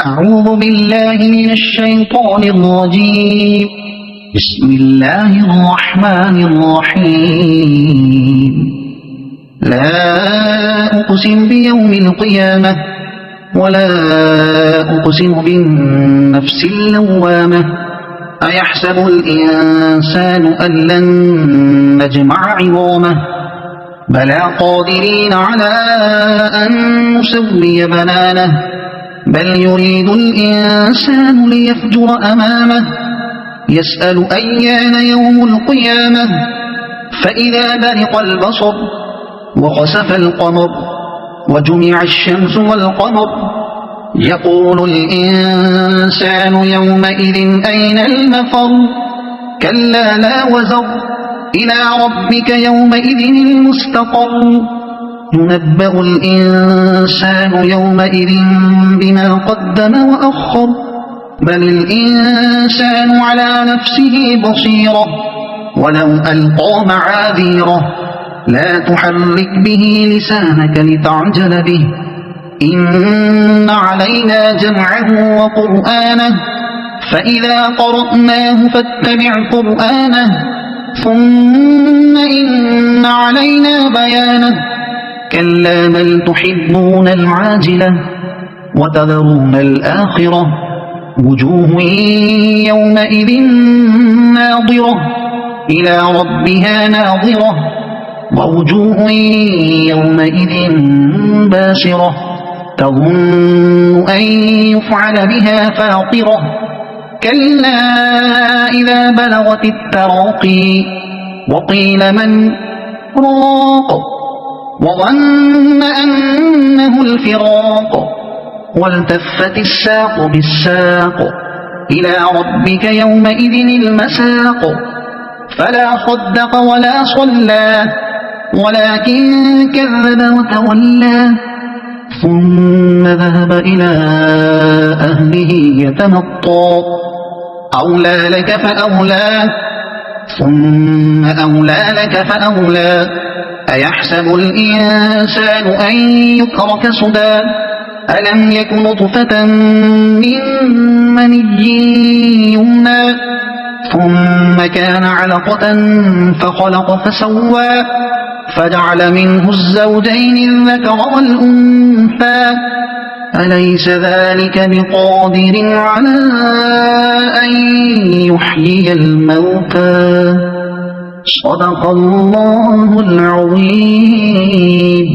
أعوذ بالله من الشيطان الرجيم. بسم الله الرحمن الرحيم. لا أقسم بيوم القيامة ولا أقسم بالنفس اللوامة. أيحسب الإنسان أن لن نجمع عظامه بلى قادرين على أن نسوي بنانه بل يريد الإنسان ليفجر أمامه يسأل أيان يوم القيامة فإذا برق البصر وخسف القمر وجمع الشمس والقمر يقول الإنسان يومئذ أين المفر كلا لا وزر إلى ربك يومئذ المستقر ينبأ الإنسان يومئذ بما قدم وأخر بل الإنسان على نفسه بصيرة ولو ألقى معاذيره لا تحرك به لسانك لتعجل به إن علينا جمعه وقرآنه فإذا قرأناه فاتبع قرآنه ثم إن علينا بيانه كلا بل تحبون العاجلة وتذرون الآخرة وجوه يومئذ ناظرة إلى ربها ناظرة ووجوه يومئذ باسرة تظن أن يفعل بها فاقرة كلا إذا بلغت التراقي وقيل من راق وظن أنه الفراق والتفت الساق بالساق إلى ربك يومئذ المساق فلا صدق ولا صلى ولكن كذب وتولى ثم ذهب إلى أهله يتمطى أولى لك فأولى ثم أولى لك فأولى أيحسب الإنسان أن يترك سدى ألم يك نطفة من مني يمنى ثم كان علقة فخلق فسوى فجعل منه الزوجين الذكر والأنثى أليس ذلك بقادر على أن يحيي الموتى صدق الله العظيم.